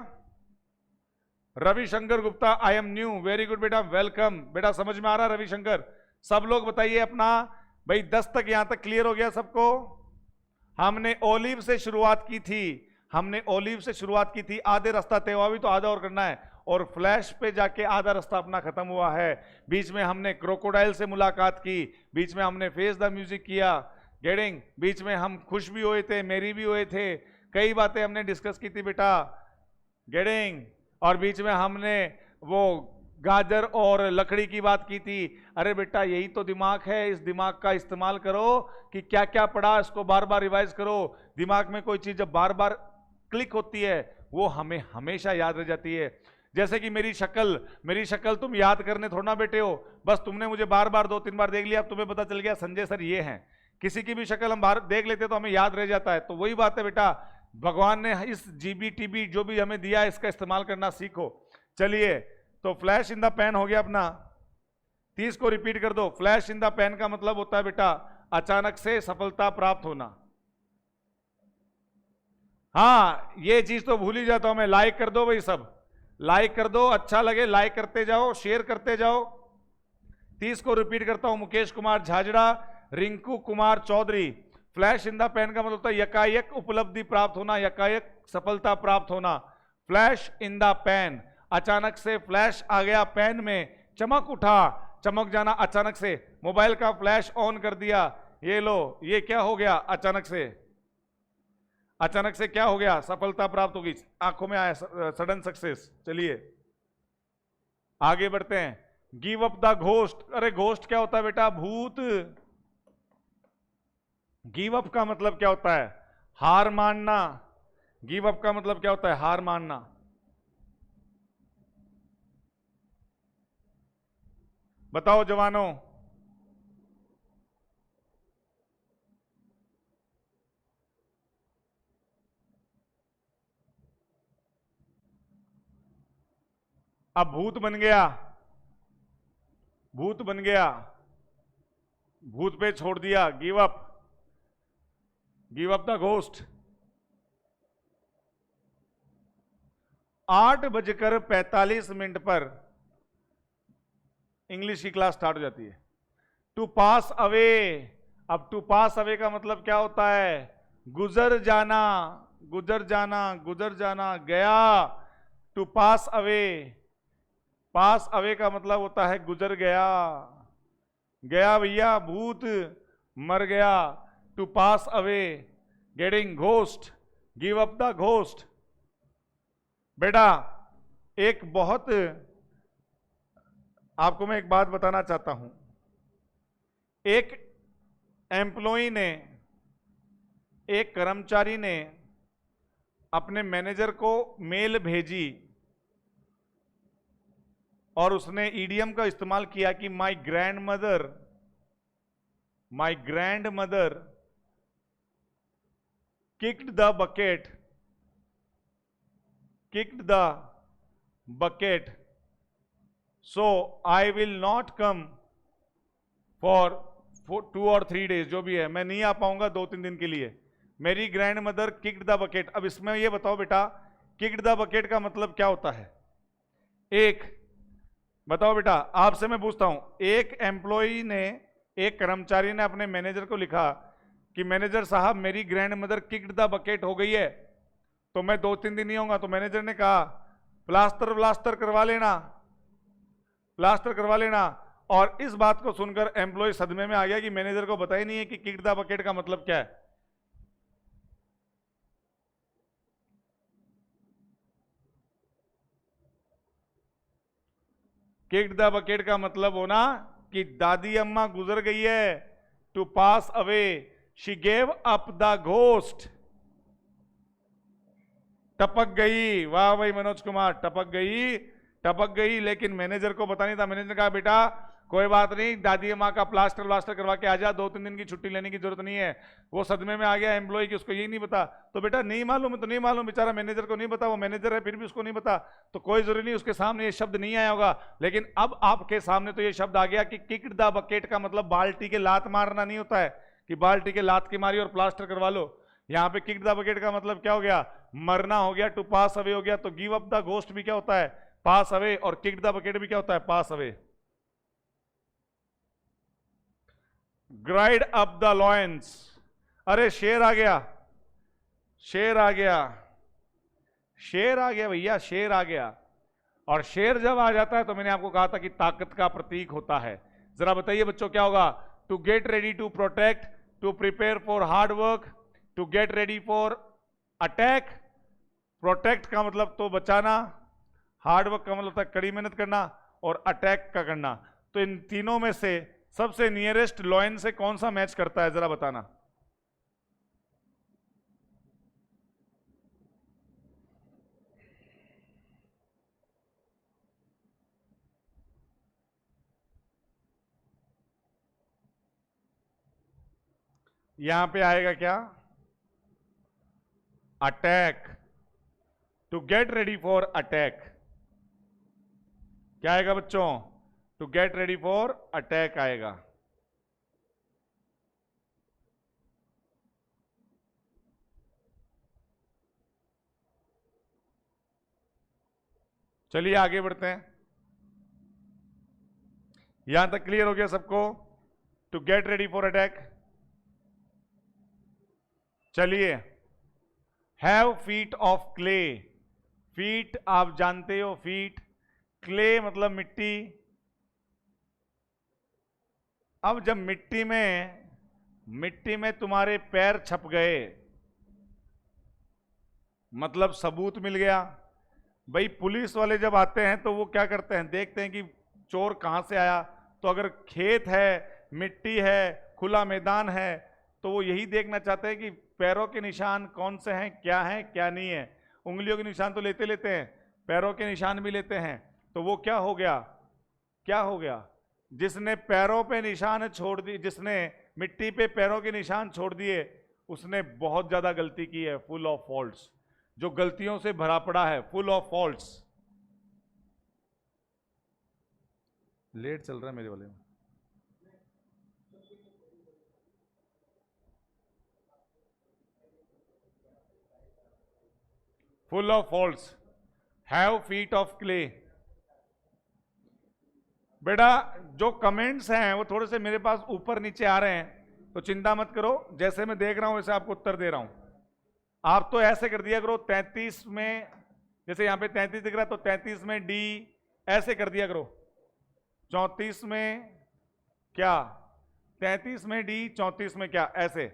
Ravishankar Gupta, I am new, very good बेटा, वेलकम। बेटा समझ में आ रहा रविशंकर? सब लोग बताइए अपना, भाई 10 तक यहां तक क्लियर हो गया सबको? हमने ओलिव से शुरुआत की थी, हमने ओलिव से शुरुआत की थी, आधे रास्ता तय हुआ, भी तो आधा और करना है, और फ्लैश पे जाके आधा रास्ता अपना खत्म हुआ है। बीच में हमने क्रोकोडाइल से मुलाकात की, बीच में हमने फेस द म्यूजिक किया, गेटिंग, बीच में हम खुश भी हुए थे, मेरी भी हुए थे, कई बातें हमने डिस्कस की थी बेटा, गेटिंग, और बीच में हमने वो गाजर और लकड़ी की बात की थी। अरे बेटा यही तो दिमाग है, इस दिमाग का इस्तेमाल करो कि क्या क्या पढ़ा इसको बार बार रिवाइज करो। दिमाग में कोई चीज जब बार बार क्लिक होती है वो हमें हमेशा याद रह जाती है। जैसे कि मेरी शक्ल तुम याद करने थोड़ा ना बैठे हो, बस तुमने मुझे बार बार 2-3 बार देख लिया, अब तुम्हें पता चल गया संजय सर ये हैं। किसी की भी शक्ल हम बाहर देख लेते तो हमें याद रह जाता है। तो वही बात है बेटा, भगवान ने इस जीबी टीबी जो भी हमें दिया है इसका इस्तेमाल करना सीखो। चलिए, तो फ्लैश इन द पैन हो गया अपना, 30 को रिपीट कर दो। फ्लैश इन द पैन का मतलब होता है बेटा अचानक से सफलता प्राप्त होना। हाँ, ये चीज तो भूल ही जाता हूं मैं, लाइक कर दो भाई, सब लाइक कर दो, अच्छा लगे लाइक करते जाओ, शेयर करते जाओ। 30 को रिपीट करता हूं, Mukesh Kumar Jhajhra, Rinku Kumar Chaudhary. Flash in the pan का मतलब होता है यकायक उपलब्धि प्राप्त होना, यकायक सफलता प्राप्त होना। फ्लैश इन द पैन, अचानक से फ्लैश आ गया पैन में, चमक उठा, चमक जाना अचानक से। मोबाइल का फ्लैश ऑन कर दिया, ये लो, ये क्या हो गया, अचानक से, अचानक से क्या हो गया, सफलता प्राप्त होगी, आंखों में आया सडन सक्सेस। चलिए आगे बढ़ते हैं। Give up the ghost. अरे घोस्ट क्या होता है बेटा, भूत। गिव अप का मतलब क्या होता है, हार मानना। गिव अप का मतलब क्या होता है, हार मानना। बताओ जवानों, अब भूत बन गया, भूत बन गया, भूत पे छोड़ दिया, give up, give up the ghost. 8:45 पर इंग्लिश की क्लास स्टार्ट हो जाती है। To pass away. अब टू पास अवे का मतलब क्या होता है, गुजर जाना, गुजर जाना, गुजर जाना, गया। To pass away, pass away का मतलब होता है गुजर गया, गया भैया, भूत मर गया। To pass away, getting ghost, give up the ghost. बेटा एक बहुत, आपको मैं एक बात बताना चाहता हूं। एक एम्प्लॉई ने, एक कर्मचारी ने अपने मैनेजर को मेल भेजी और उसने ईडीएम का इस्तेमाल किया कि my grandmother kicked the bucket, kicked the bucket, so I will not come for 2 or 3 days, जो भी है, मैं नहीं आ पाऊंगा 2-3 दिन के लिए। मेरी grand mother kicked the bucket. अब इसमें ये बताओ बेटा, किक्ड द बकेट का मतलब क्या होता है। एक बताओ बेटा, आपसे मैं पूछता हूं, एक एम्प्लॉई ने, एक कर्मचारी ने अपने मैनेजर को लिखा कि मैनेजर साहब मेरी grand mother kicked the bucket हो गई है, तो मैं 2-3 दिन नहीं होऊंगा। तो मैनेजर ने कहा प्लास्टर करवा लेना, प्लास्टर करवा लेना। और इस बात को सुनकर एम्प्लॉय सदमे में आ गया कि मैनेजर को पता ही नहीं है कि किक द बकेट का मतलब क्या है। किक द बकेट का मतलब होना कि दादी अम्मा गुजर गई है, to pass away, she gave up the ghost, टपक गई। वाह भाई मनोज कुमार, टपक गई, टपक गई। लेकिन मैनेजर को पता नहीं था। मैनेजर ने कहा बेटा कोई बात नहीं, दादी माँ का प्लास्टर करवा के आ जा, 2-3 दिन की छुट्टी लेने की जरूरत नहीं है। वो सदमे में आ गया एम्प्लॉय की, उसको यही नहीं पता। तो बेटा नहीं मालूम है तो नहीं मालूम, बेचारा मैनेजर को नहीं पता, वो मैनेजर है फिर भी उसको नहीं पता, तो कोई जरूरी नहीं उसके सामने ये शब्द नहीं आया होगा। लेकिन अब आपके सामने तो ये शब्द आ गया कि किक्ड द बकेट का मतलब बाल्टी के लात मारना नहीं होता है कि बाल्टी के लात की मारी और प्लास्टर करवा लो। यहां पे किक्ड द बकेट का मतलब क्या हो गया, मरना हो गया, टू पास अवे हो गया। तो गिव अप द घोस्ट भी क्या होता है, पास अवे, और किक्ड द बकेट भी क्या होता है, pass away. Grid up the lions. अरे शेर आ गया, शेर आ गया, शेर आ गया भैया, शेर आ गया। और शेर जब आ जाता है तो मैंने आपको कहा था कि ताकत का प्रतीक होता है। जरा बताइए बच्चों क्या होगा? To get ready to protect, to prepare for hard work, to get ready for attack. Protect का मतलब तो बचाना, हार्ड वर्क का मतलब था कड़ी मेहनत करना, और अटैक का करना। तो इन तीनों में से सबसे नियरेस्ट लॉयन से कौन सा मैच करता है, जरा बताना। यहां पे आएगा क्या? Attack. To get ready for attack. क्या आएगा बच्चों? To get ready for attack आएगा। चलिए आगे बढ़ते हैं। यहां तक क्लियर हो गया सबको? To get ready for attack. चलिए, have feet of clay. Feet आप जानते हो, फीट। क्ले मतलब मिट्टी। अब जब मिट्टी में तुम्हारे पैर छप गए, मतलब सबूत मिल गया। भाई पुलिस वाले जब आते हैं तो वो क्या करते हैं, देखते हैं कि चोर कहां से आया। तो अगर खेत है, मिट्टी है, खुला मैदान है, तो वो यही देखना चाहते हैं कि पैरों के निशान कौन से हैं, क्या नहीं है। उंगलियों के निशान तो लेते हैं, पैरों के निशान भी लेते हैं। तो वो क्या हो गया? जिसने पैरों पे निशान छोड़ दिए, जिसने मिट्टी पे पैरों के निशान छोड़ दिए, उसने बहुत ज्यादा गलती की है। Full of faults. जो गलतियों से भरा पड़ा है, फुल ऑफ फॉल्ट्स। लेट चल रहा है मेरे वाले में। Full of faults, have feet of clay. बेटा जो कमेंट्स हैं वो थोड़े से मेरे पास ऊपर नीचे आ रहे हैं, तो चिंता मत करो, जैसे मैं देख रहा हूं वैसे आपको उत्तर दे रहा हूं। आप तो ऐसे कर दिया करो, 33 में, जैसे यहां पे 33 दिख रहा है तो 33 में डी ऐसे कर दिया करो। 34 में क्या, 33 में डी, 34 में क्या, ऐसे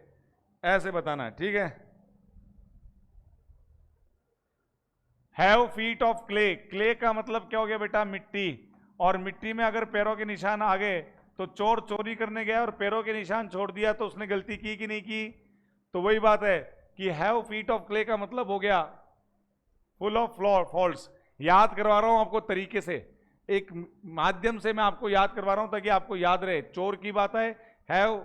ऐसे बताना है, ठीक है। Have feet of clay. Clay का मतलब क्या हो गया बेटा? मिट्टी। और मिट्टी में अगर पैरों के निशान आ गए तो चोर चोरी करने गया और पैरों के निशान छोड़ दिया, तो उसने गलती की कि नहीं की? तो वही बात है कि हैव फीट ऑफ क्ले का मतलब हो गया फुल ऑफ फॉल्ट्स। याद करवा रहा हूं आपको तरीके से, एक माध्यम से मैं आपको याद करवा रहा हूं ताकि आपको याद रहे। चोर की बात है, हैव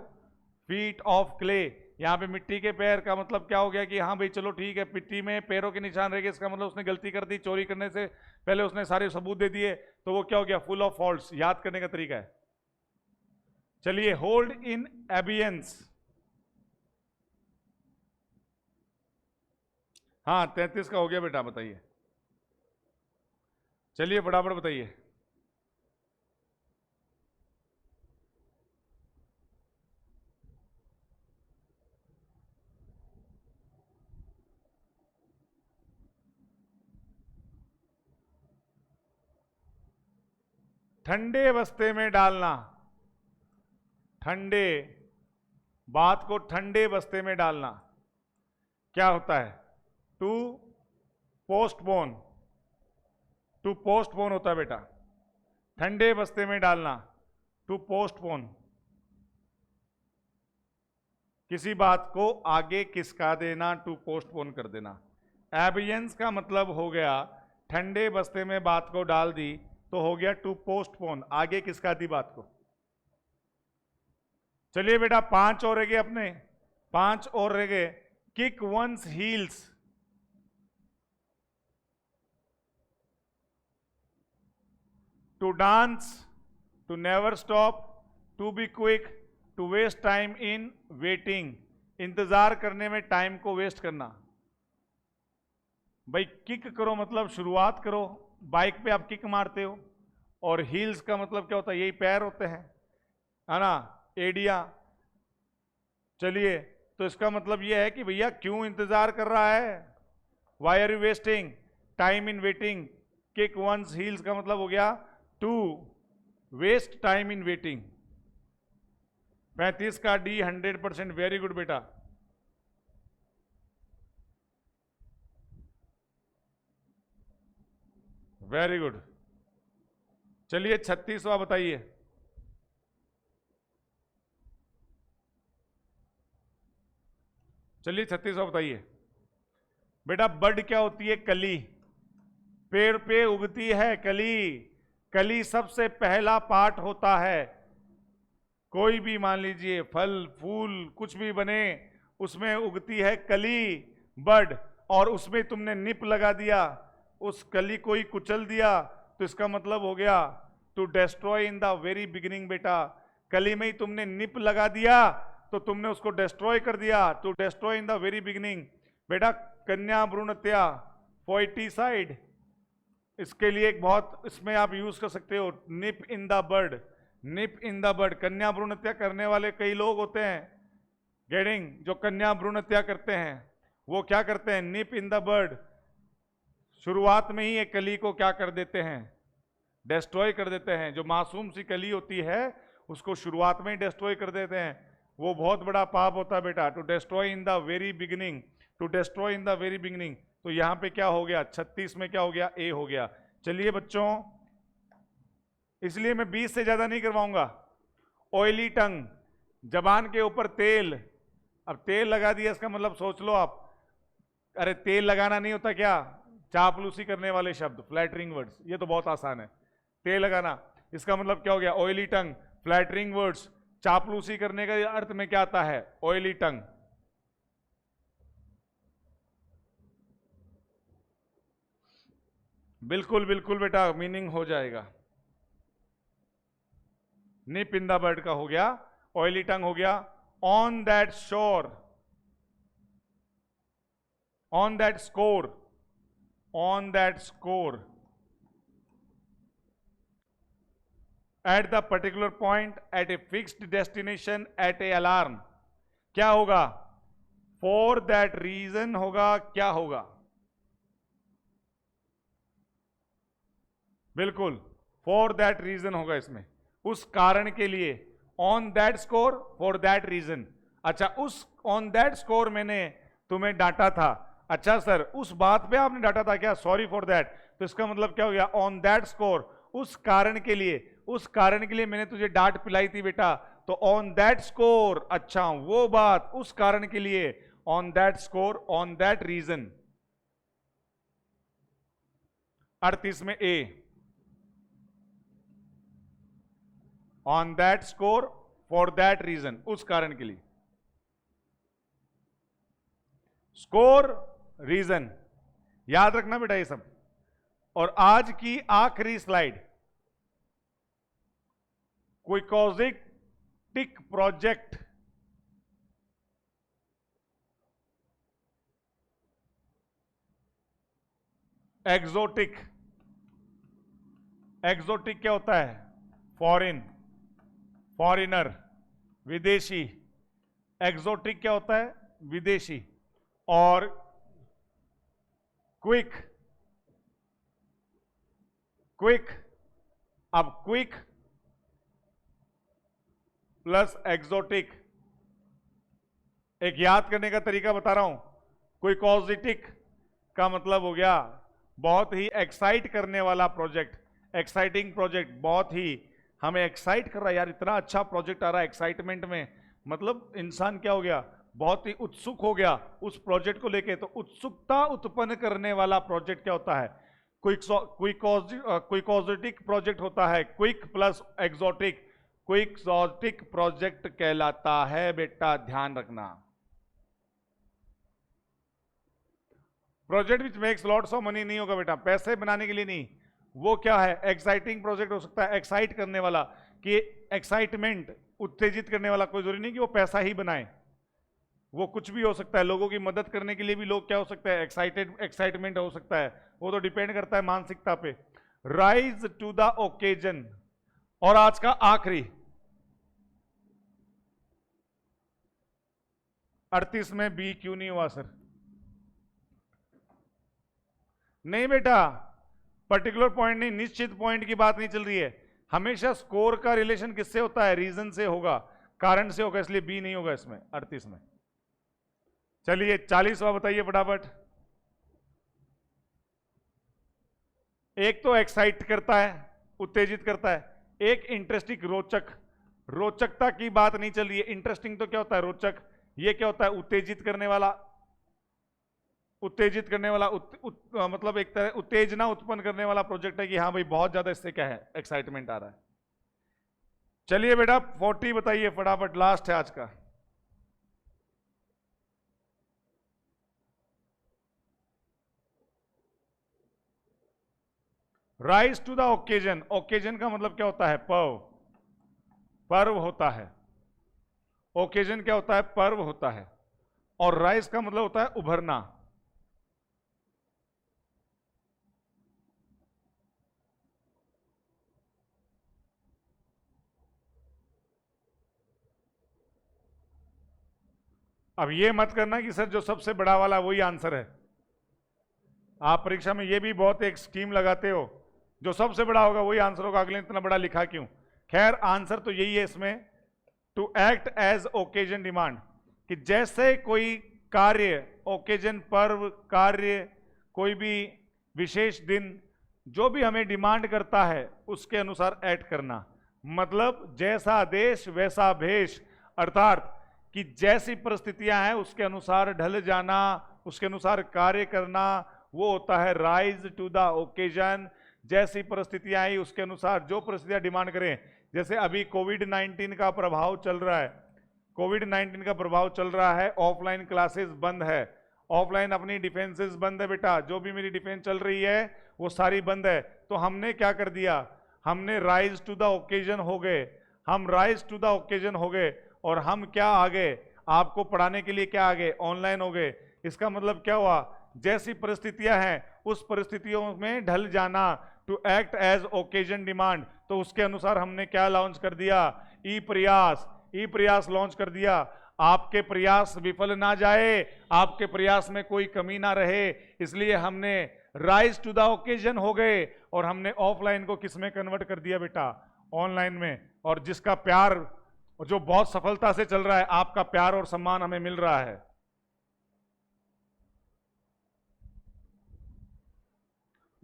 फीट ऑफ क्ले। यहां पे मिट्टी के पैर का मतलब क्या हो गया कि हाँ भाई चलो ठीक है, मिट्टी में पैरों के निशान रह गए, इसका मतलब उसने गलती कर दी, चोरी करने से पहले उसने सारे सबूत दे दिए, तो वो क्या हो गया? Full of faults. याद करने का तरीका है। चलिए, होल्ड इन एबियंस। हाँ 33 का हो गया बेटा, बताइए। चलिए फटाफट बताइए। ठंडे बस्ते में डालना। ठंडे, बात को ठंडे बस्ते में डालना क्या होता है? To postpone. टू पोस्टपोन होता है बेटा। ठंडे बस्ते में डालना, टू पोस्टपोन। किसी बात को आगे किसका देना, टू पोस्टपोन कर देना। एबियंस का मतलब हो गया ठंडे बस्ते में बात को डाल दी, तो हो गया टू पोस्टपोन, आगे किसका दी बात को। चलिए बेटा 5 और रह गए अपने, 5 और रह गए। Kick one's heels. To dance, to never stop, to be quick, to waste time in waiting. इंतजार करने में टाइम को वेस्ट करना। भाई किक करो मतलब शुरुआत करो, बाइक पे आप किक मारते हो। और हील्स का मतलब क्या होता है? यही पैर होते हैं, है ना, एडिया। चलिए, तो इसका मतलब यह है कि भैया क्यों इंतजार कर रहा है? Why are you wasting? Time in waiting, kick one's heels का मतलब हो गया to waste time in waiting. 35 का डी 100%, वेरी गुड बेटा। Very good. चलिए 36वां बताइए। चलिए 36वां बताइए बेटा। बड क्या होती है? कली। पेड़ पे उगती है कली। कली सबसे पहला पार्ट होता है। कोई भी मान लीजिए फल फूल कुछ भी बने, उसमें उगती है कली, बड, और उसमें तुमने निप लगा दिया, उस कली को ही कुचल दिया, तो इसका मतलब हो गया to destroy in the very beginning. बेटा कली में ही तुमने निप लगा दिया तो तुमने उसको डिस्ट्रॉय कर दिया, to destroy in the very beginning. बेटा कन्या भ्रूण हत्या, फोइटिसाइड, इसके लिए एक बहुत इसमें आप यूज कर सकते हो, nip in the bird. Nip in the bird, कन्या भ्रूण हत्या करने वाले कई लोग होते हैं, गेटिंग, जो कन्या भ्रूण हत्या करते हैं वो क्या करते हैं? निप इन द बर्ड, शुरुआत में ही एक कली को क्या कर देते हैं? डिस्ट्रॉय कर देते हैं। जो मासूम सी कली होती है उसको शुरुआत में ही डिस्ट्रॉय कर देते हैं, वो बहुत बड़ा पाप होता है बेटा। To destroy in the very beginning, to destroy in the very beginning. तो यहां पे क्या हो गया? 36 में क्या हो गया? ए हो गया। चलिए बच्चों, इसलिए मैं 20 से ज्यादा नहीं करवाऊंगा। ऑयली टंग, जबान के ऊपर तेल। अब तेल लगा दिया, इसका मतलब सोच लो आप, अरे तेल लगाना नहीं होता क्या? चापलूसी करने वाले शब्द, फ्लैटरिंग वर्ड्स, ये तो बहुत आसान है। तेल लगाना, इसका मतलब क्या हो गया? ऑयली टंग, फ्लैटरिंग वर्ड्स, चापलूसी करने का अर्थ में क्या आता है? ऑयली टंग। बिल्कुल बिल्कुल बेटा, मीनिंग हो जाएगा। निप इन द बर्ड का हो गया, ऑयली टंग हो गया। On that shore, on that score, on that score, at the particular point, at a fixed destination, at a alarm, क्या होगा? फॉर दैट रीजन होगा। क्या होगा? बिल्कुल फॉर दैट रीजन होगा इसमें, उस कारण के लिए। On that score, for that reason. अच्छा, उस ऑन दैट स्कोर मैंने तुम्हें डांटा था। अच्छा सर, उस बात पे आपने डांटा था क्या? Sorry for that. तो इसका मतलब क्या हो गया? ऑन दैट स्कोर, उस कारण के लिए, उस कारण के लिए मैंने तुझे डांट पिलाई थी बेटा। तो ऑन दैट स्कोर, अच्छा वो बात, उस कारण के लिए, on that score, on that reason. 38 में A, on that score, for that reason, उस कारण के लिए। स्कोर, रीजन, याद रखना बेटा ये सब। और आज की आखिरी स्लाइड, क्विकोजिटिक प्रोजेक्ट। एक्सोटिक, एक्सोटिक क्या होता है? फॉरेन, फॉरेनर, विदेशी। एक्सोटिक क्या होता है? विदेशी। और क्विक, क्विक, अब क्विक प्लस एक्सोटिक, एक याद करने का तरीका बता रहा हूं। क्विकोजिटिक का मतलब हो गया बहुत ही एक्साइट करने वाला प्रोजेक्ट, एक्साइटिंग प्रोजेक्ट, बहुत ही हमें एक्साइट कर रहा है यार, इतना अच्छा प्रोजेक्ट आ रहा है, एक्साइटमेंट में, मतलब इंसान क्या हो गया? बहुत ही उत्सुक हो गया उस प्रोजेक्ट को लेके। तो उत्सुकता उत्पन्न करने वाला प्रोजेक्ट क्या होता है? क्विकोजिटिक प्रोजेक्ट होता है। क्विक प्लस एक्सोटिक, क्विकोजिटिक प्रोजेक्ट कहलाता है बेटा, ध्यान रखना। Project which makes lots of money नहीं होगा बेटा, पैसे बनाने के लिए नहीं। वो क्या है? एक्साइटिंग प्रोजेक्ट हो सकता है, एक्साइट करने वाला, कि एक्साइटमेंट, उत्तेजित करने वाला। कोई जरूरी नहीं कि वो पैसा ही बनाए, वो कुछ भी हो सकता है। लोगों की मदद करने के लिए भी लोग क्या हो सकता है? एक्साइटमेंट हो सकता है। वो तो डिपेंड करता है मानसिकता पे। Rise to the occasion. और आज का आखिरी 38 में बी क्यों नहीं हुआ सर? नहीं बेटा, पर्टिकुलर पॉइंट नहीं, निश्चित पॉइंट की बात नहीं चल रही है। हमेशा स्कोर का रिलेशन किससे होता है? रीजन से होगा, कारण से होगा, इसलिए बी नहीं होगा इसमें 38 में। चलिए 40वां बताइए फटाफट। एक तो एक्साइट करता है, उत्तेजित करता है, एक इंटरेस्टिंग, रोचक। रोचकता की बात नहीं चल रही है। इंटरेस्टिंग तो क्या होता है? रोचक। ये क्या होता है? उत्तेजित करने वाला। उत्तेजित करने वाला मतलब एक तरह उत्तेजना उत्पन्न करने वाला प्रोजेक्ट है कि हाँ भाई बहुत ज्यादा इससे क्या है, एक्साइटमेंट आ रहा है। चलिए बेटा 40 बताइए फटाफट, लास्ट है आज का। Rise to the occasion. Occasion का मतलब क्या होता है? पर्व। पर्व होता है। ओकेजन क्या होता है? पर्व होता है। और राइज का मतलब होता है उभरना। अब ये मत करना कि सर जो सबसे बड़ा वाला वही आंसर है। आप परीक्षा में ये भी बहुत एक स्कीम लगाते हो, जो सबसे बड़ा होगा वही आंसर होगा, अगले इतना बड़ा लिखा क्यों? खैर आंसर तो यही है इसमें, to act as occasion demand, कि जैसे कोई कार्य, ओकेजन, पर्व, कार्य, कोई भी विशेष दिन जो भी हमें डिमांड करता है उसके अनुसार एक्ट करना। मतलब जैसा देश वैसा भेष, अर्थात कि जैसी परिस्थितियां हैं उसके अनुसार ढल जाना, उसके अनुसार कार्य करना, वो होता है राइज टू द ओकेजन। जैसी परिस्थितियां आई उसके अनुसार, जो परिस्थितियां डिमांड करें। जैसे अभी कोविड-19 का प्रभाव चल रहा है, कोविड-19 का प्रभाव चल रहा है, ऑफलाइन क्लासेस बंद है, ऑफलाइन अपनी डिफेंसेस बंद है बेटा, जो भी मेरी डिफेंस चल रही है वो सारी बंद है। तो हमने क्या कर दिया? हमने राइज टू द ओकेजन हो गए, हम राइज टू द ओकेजन हो गए, और हम क्या आ गए? आपको पढ़ाने के लिए क्या आ गए? ऑनलाइन हो गए। इसका मतलब क्या हुआ? जैसी परिस्थितियां हैं उस परिस्थितियों में ढल जाना, to act as occasion demand. तो उसके अनुसार हमने क्या लॉन्च कर दिया? ई प्रयास। ई प्रयास लॉन्च कर दिया। आपके प्रयास विफल ना जाए, आपके प्रयास में कोई कमी ना रहे, इसलिए हमने राइज टू द ओकेजन हो गए, और हमने ऑफलाइन को किस में कन्वर्ट कर दिया बेटा? ऑनलाइन में। और जिसका प्यार, जो बहुत सफलता से चल रहा है, आपका प्यार और सम्मान हमें मिल रहा है।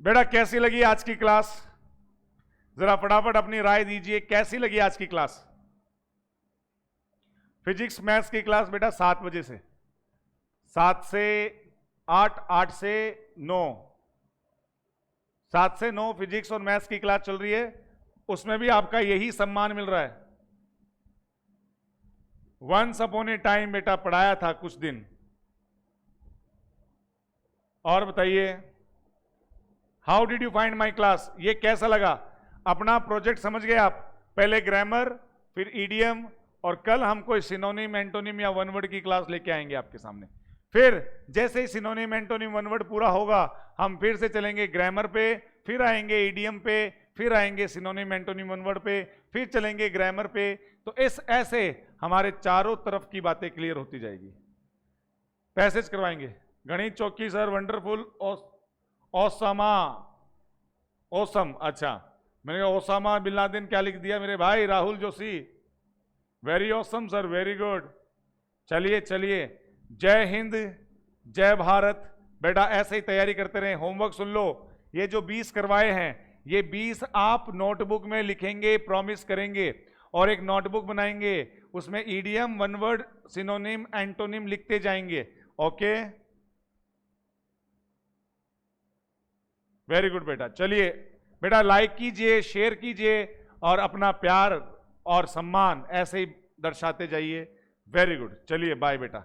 बेटा कैसी लगी आज की क्लास? जरा फटाफट अपनी राय दीजिए, कैसी लगी आज की क्लास? फिजिक्स मैथ्स की क्लास बेटा 7 बजे से, 7 से 8, 8 से 9, 7 से 9 फिजिक्स और मैथ्स की क्लास चल रही है। उसमें भी आपका यही सम्मान मिल रहा है। वंस अपॉन ए टाइम बेटा पढ़ाया था कुछ दिन। और बताइए, how did you find my class? ये कैसा लगा? अपना प्रोजेक्ट समझ गए आप? पहले ग्रामर, फिर ईडीएम, और कल हम कोई सिनोनिम, एंटोनिम या वन वर्ड की क्लास लेके आएंगे आपके सामने। फिर जैसे ही सिनोनिम, एंटोनिम, वन वर्ड पूरा होगा, हम फिर से चलेंगे ग्रामर पे, फिर आएंगे ईडीएम पे, फिर आएंगे सिनोनिम, एंटोनिम, वन वर्ड पे, फिर चलेंगे ग्रामर पे। तो इस ऐसे हमारे चारों तरफ की बातें क्लियर होती जाएगी। पैसेज करवाएंगे। गणित चौकी सर वंडरफुल, ओसामा, ओसम। अच्छा, मैंने कहा ओसामा बिन लादेन क्या लिख दिया मेरे भाई Rahul Joshi? Very awesome sir, very good. चलिए चलिए, जय हिंद, जय भारत। बेटा ऐसे ही तैयारी करते रहे, होमवर्क सुन लो। ये जो 20 करवाए हैं, ये 20 आप नोटबुक में लिखेंगे, प्रॉमिस करेंगे, और एक नोटबुक बनाएंगे, उसमें EDM, one word, synonym, antonym लिखते जाएंगे। ओके, वेरी गुड बेटा। चलिए बेटा लाइक कीजिए, शेयर कीजिए, और अपना प्यार और सम्मान ऐसे ही दर्शाते जाइए। Very good. चलिए बाय बेटा।